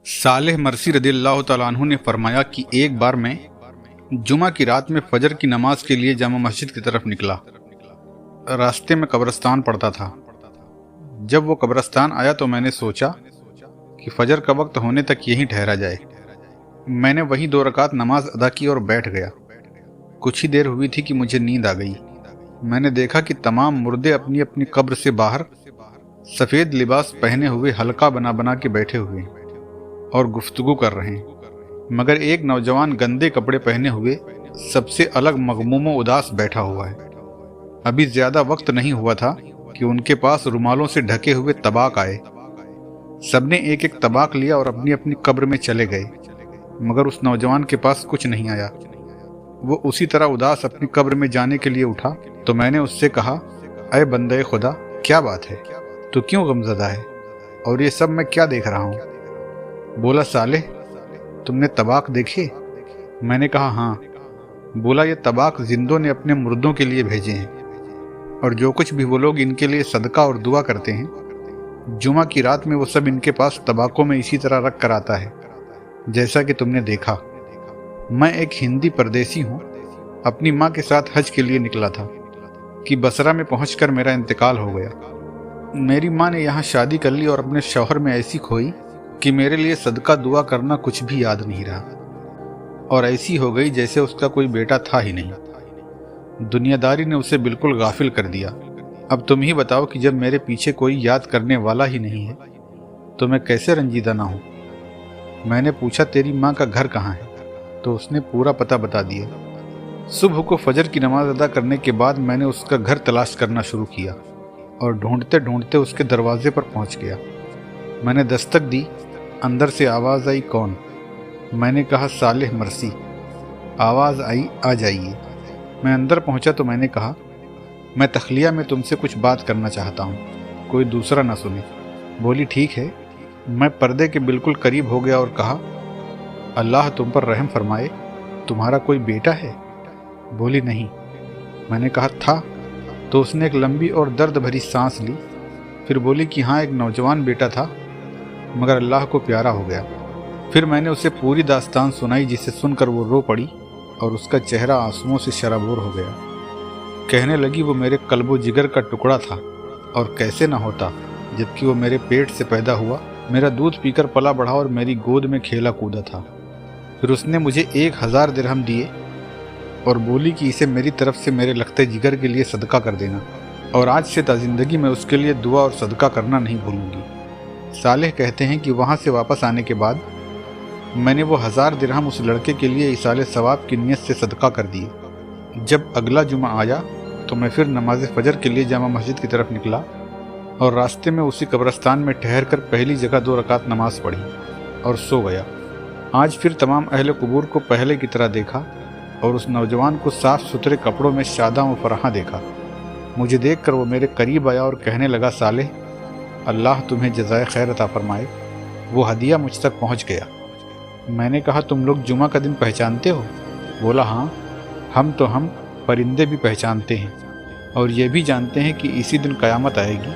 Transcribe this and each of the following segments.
صالح مرسی رضی اللہ تعالیٰ عنہ نے فرمایا کہ ایک بار میں جمعہ کی رات میں فجر کی نماز کے لیے جامع مسجد کی طرف نکلا۔ راستے میں قبرستان پڑتا تھا۔ جب وہ قبرستان آیا تو میں نے سوچا کہ فجر کا وقت ہونے تک یہیں ٹھہرا جائے۔ میں نے وہیں 2 رکعت نماز ادا کی اور بیٹھ گیا۔ کچھ ہی دیر ہوئی تھی کہ مجھے نیند آ گئی۔ میں نے دیکھا کہ تمام مردے اپنی اپنی قبر سے باہر سفید لباس پہنے ہوئے حلقہ بنا بنا کے بیٹھے ہوئے اور گفتگو کر رہے ہیں، مگر ایک نوجوان گندے کپڑے پہنے ہوئے سب سے الگ مغموم و اداس بیٹھا ہوا ہے۔ ابھی زیادہ وقت نہیں ہوا تھا کہ ان کے پاس رومالوں سے ڈھکے ہوئے طباق آئے۔ سب نے ایک ایک طباق لیا اور اپنی اپنی قبر میں چلے گئے، مگر اس نوجوان کے پاس کچھ نہیں آیا۔ وہ اسی طرح اداس اپنی قبر میں جانے کے لیے اٹھا تو میں نے اس سے کہا، اے بندے خدا، کیا بات ہے؟ تو کیوں غمزدہ ہے؟ اور یہ سب میں کیا دیکھ رہا ہوں؟ بولا، صالح، تم نے طباق دیکھے؟ میں نے کہا، ہاں۔ بولا، یہ طباق زندوں نے اپنے مردوں کے لیے بھیجے ہیں، اور جو کچھ بھی وہ لوگ ان کے لیے صدقہ اور دعا کرتے ہیں، جمعہ کی رات میں وہ سب ان کے پاس طباقوں میں اسی طرح رکھ کر آتا ہے جیسا کہ تم نے دیکھا۔ میں ایک ہندی پردیسی ہوں، اپنی ماں کے ساتھ حج کے لیے نکلا تھا کہ بصرہ میں پہنچ کر میرا انتقال ہو گیا۔ میری ماں نے یہاں شادی کر لی اور اپنے شوہر میں ایسی کھوئی کہ میرے لیے صدقہ دعا کرنا کچھ بھی یاد نہیں رہا، اور ایسی ہو گئی جیسے اس کا کوئی بیٹا تھا ہی نہیں۔ دنیا داری نے اسے بالکل غافل کر دیا۔ اب تم ہی بتاؤ کہ جب میرے پیچھے کوئی یاد کرنے والا ہی نہیں ہے تو میں کیسے رنجیدہ نہ ہوں؟ میں نے پوچھا، تیری ماں کا گھر کہاں ہے؟ تو اس نے پورا پتہ بتا دیا۔ صبح کو فجر کی نماز ادا کرنے کے بعد میں نے اس کا گھر تلاش کرنا شروع کیا اور ڈھونڈتے ڈھونڈتے اس کے دروازے پر پہنچ گیا۔ میں نے دستک دی، اندر سے آواز آئی، کون؟ میں نے کہا، صالح مرسی۔ آواز آئی، آ جائیے۔ میں اندر پہنچا تو میں نے کہا، میں تخلیہ میں تم سے کچھ بات کرنا چاہتا ہوں، کوئی دوسرا نہ سنے۔ بولی، ٹھیک ہے۔ میں پردے کے بالکل قریب ہو گیا اور کہا، اللہ تم پر رحم فرمائے، تمہارا کوئی بیٹا ہے؟ بولی، نہیں۔ میں نے کہا، تھا؟ تو اس نے ایک لمبی اور درد بھری سانس لی، پھر بولی کہ ہاں، ایک نوجوان بیٹا تھا، مگر اللہ کو پیارا ہو گیا۔ پھر میں نے اسے پوری داستان سنائی، جسے سن کر وہ رو پڑی اور اس کا چہرہ آنسوؤں سے شرابور ہو گیا۔ کہنے لگی، وہ میرے قلب و جگر کا ٹکڑا تھا، اور کیسے نہ ہوتا جبکہ وہ میرے پیٹ سے پیدا ہوا، میرا دودھ پی کر پلا بڑھا اور میری گود میں کھیلا کودا تھا۔ پھر اس نے مجھے 1000 درہم دیے اور بولی کہ اسے میری طرف سے میرے لختے جگر کے لیے صدقہ کر دینا، اور آج سے تا زندگی میں اس کے لیے دعا اور صدقہ کرنا نہیں بھولوں گی۔ صالح کہتے ہیں کہ وہاں سے واپس آنے کے بعد میں نے وہ 1000 درہم اس لڑکے کے لیے ایصال ثواب کی نیت سے صدقہ کر دیے۔ جب اگلا جمعہ آیا تو میں پھر نماز فجر کے لیے جامع مسجد کی طرف نکلا اور راستے میں اسی قبرستان میں ٹھہر کر پہلی جگہ 2 رکعت نماز پڑھی اور سو گیا۔ آج پھر تمام اہل قبور کو پہلے کی طرح دیکھا اور اس نوجوان کو صاف ستھرے کپڑوں میں شاداں و فرحاں دیکھا۔ مجھے دیکھ کر وہ میرے قریب آیا اور کہنے لگا، صالح، اللہ تمہیں جزائے خیر عطا فرمائے۔ وہ ہدیہ مجھ تک پہنچ گیا۔ میں نے کہا، تم لوگ جمعہ کا دن پہچانتے ہو؟ بولا، ہاں، ہم پرندے بھی پہچانتے ہیں، اور یہ بھی جانتے ہیں کہ اسی دن قیامت آئے گی،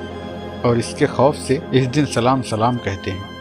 اور اس کے خوف سے اس دن سلام سلام کہتے ہیں۔